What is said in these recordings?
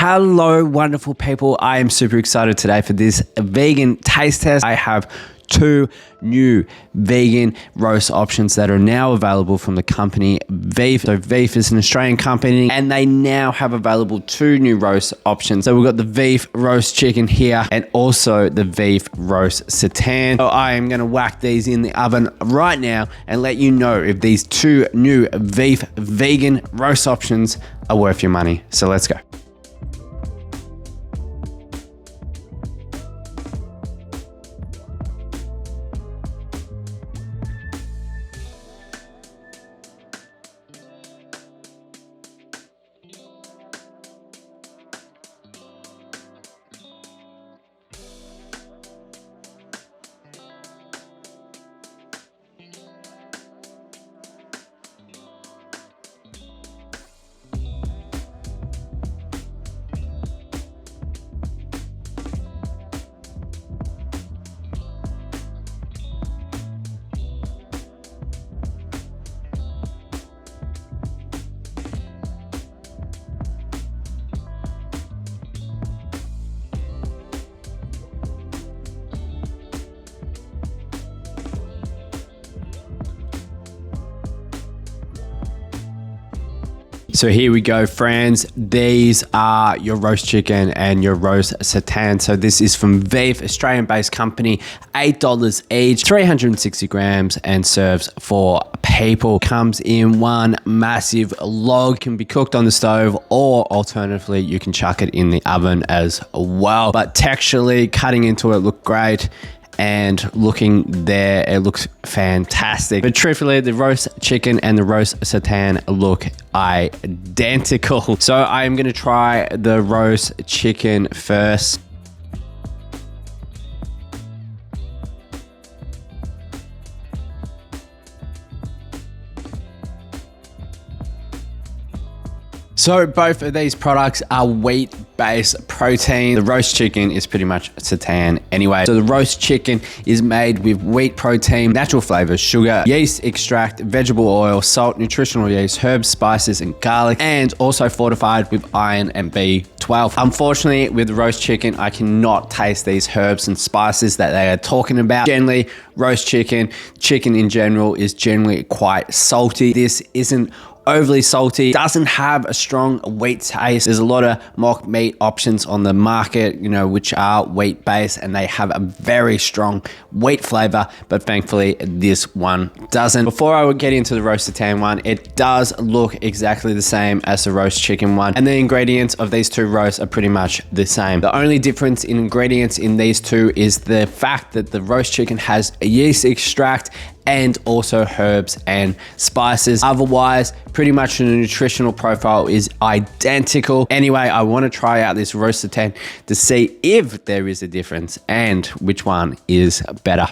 Hello, wonderful people. I am super excited today for this vegan taste test. I have two new vegan roast options that are now available from the company vEEF. So vEEF is an Australian company and they now have available two new roast options. So we've got the vEEF roast chicken here and also the vEEF roast seitan. So I am going to whack these in the oven right now and let you know if these two new vEEF vegan roast options are worth your money. So let's go. So here we go, friends. These are your roast chicken and your roast seitan. So this is from vEEF, Australian-based company, $8 each, 360 grams and serves 4 people. Comes in one massive log, can be cooked on the stove or alternatively, you can chuck it in the oven as well. But texturally, cutting into it look great. And looking there, it looks fantastic. But truthfully, the roast chicken and the roast seitan look identical. So I'm gonna try the roast chicken first. So both of these products are wheat-based protein. The roast chicken is pretty much seitan anyway. So the roast chicken is made with wheat protein, natural flavors, sugar, yeast extract, vegetable oil, salt, nutritional yeast, herbs, spices, and garlic, and also fortified with iron and B12. Unfortunately, with the roast chicken, I cannot taste these herbs and spices that they are talking about. Generally, roast chicken in general is generally quite salty. This isn't overly salty, doesn't have a strong wheat taste. There's a lot of mock meat options on the market, you know, which are wheat based and they have a very strong wheat flavor, but thankfully this one doesn't. Before I would get into the roast seitan one, it does look exactly the same as the roast chicken one, and the ingredients of these two roasts are pretty much the same. The only difference in ingredients in these two is the fact that the roast chicken has a yeast extract and also herbs and spices. Otherwise, pretty much the nutritional profile is identical. Anyway, I want to try out this roast seitan to see if there is a difference and which one is better.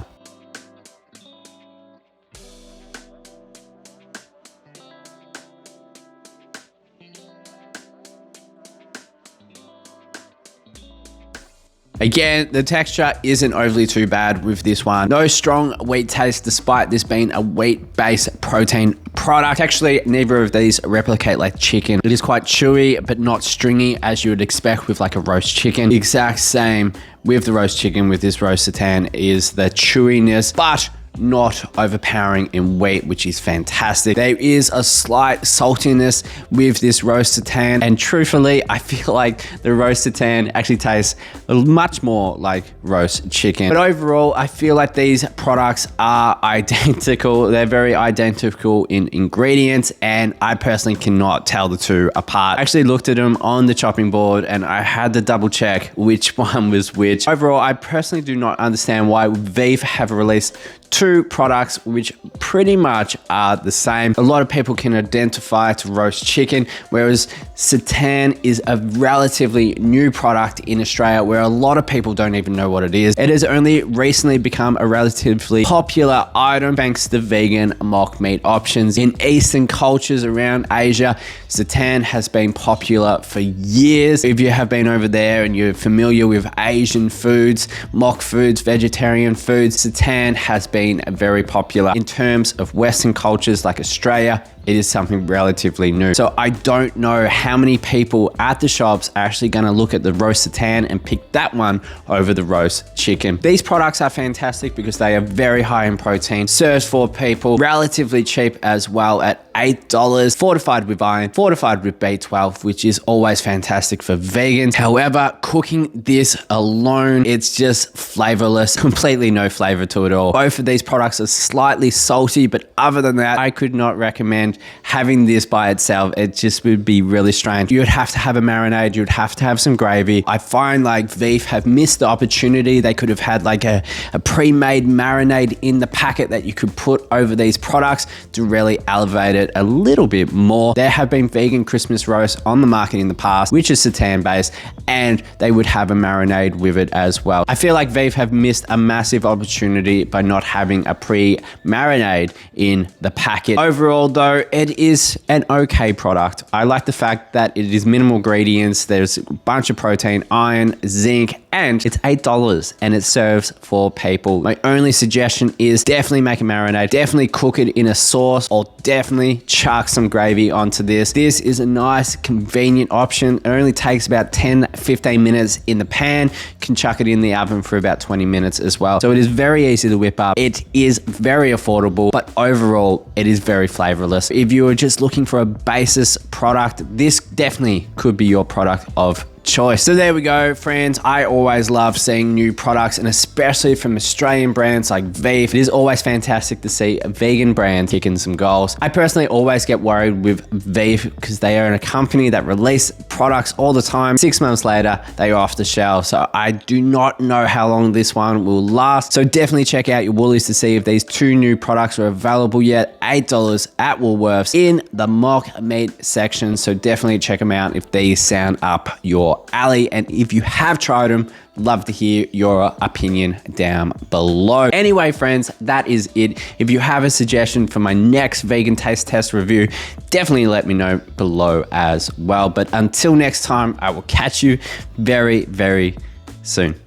Again, the texture isn't overly too bad with this one. No strong wheat taste despite this being a wheat-based protein product. Actually, neither of these replicate like chicken. It is quite chewy, but not stringy as you would expect with like a roast chicken. The exact same with the roast chicken with this roast seitan is the chewiness, but not overpowering in weight, which is fantastic. There is a slight saltiness with this roast seitan, and truthfully, I feel like the roast seitan actually tastes much more like roast chicken. But overall, I feel like these products are identical. They're very identical in ingredients, and I personally cannot tell the two apart. I actually looked at them on the chopping board, and I had to double check which one was which. Overall, I personally do not understand why vEEF have released two products which pretty much are the same. A lot of people can identify to roast chicken, whereas seitan is a relatively new product in Australia where a lot of people don't even know what it is. It has only recently become a relatively popular item thanks to the vegan mock meat options. In Eastern cultures around Asia, seitan has been popular for years. If you have been over there and you're familiar with Asian foods, mock foods, vegetarian foods, seitan has been very popular. In terms of Western cultures like Australia it is something relatively new. So I don't know how many people at the shops are actually gonna look at the roast seitan and pick that one over the roast chicken. These products are fantastic because they are very high in protein, serves for people, relatively cheap as well at $8, fortified with iron, fortified with B12, which is always fantastic for vegans. However, cooking this alone, it's just flavorless, completely no flavor to it all. Both of these products are slightly salty, but other than that, I could not recommend having this by itself. It just would be really strange. You would have to have a marinade, you would have to have some gravy. I find like vEEF have missed the opportunity. They could have had like a pre-made marinade in the packet that you could put over these products to really elevate it a little bit more. There have been vegan Christmas roasts on the market in the past, which is seitan based, and they would have a marinade with it as well. I feel like vEEF have missed a massive opportunity by not having a pre-marinade in the packet. Overall though, it is an okay product. I like the fact that it is minimal ingredients. There's a bunch of protein, iron, zinc, and it's $8 and it serves for people. My only suggestion is definitely make a marinade, definitely cook it in a sauce, or definitely chuck some gravy onto this. This is a nice, convenient option. It only takes about 10-15 minutes in the pan. You can chuck it in the oven for about 20 minutes as well. So it is very easy to whip up. It is very affordable, but overall, it is very flavorless. If you are just looking for a basis product, this definitely could be your product of choice. So there we go, friends. I always love seeing new products, and especially from Australian brands like vEEF. It is always fantastic to see a vegan brand kicking some goals. I personally always get worried with vEEF because they are a company that release products all the time. 6 months later, they are off the shelf. So I do not know how long this one will last. So definitely check out your Woolies to see if these two new products are available yet. $8 at Woolworths in the mock meat section. So definitely check them out if these sound up your alley, and if you have tried them, love to hear your opinion down below. Anyway, friends, that is it. If you have a suggestion for my next vegan taste test review, definitely let me know below as well. But until next time, I will catch you very, very soon.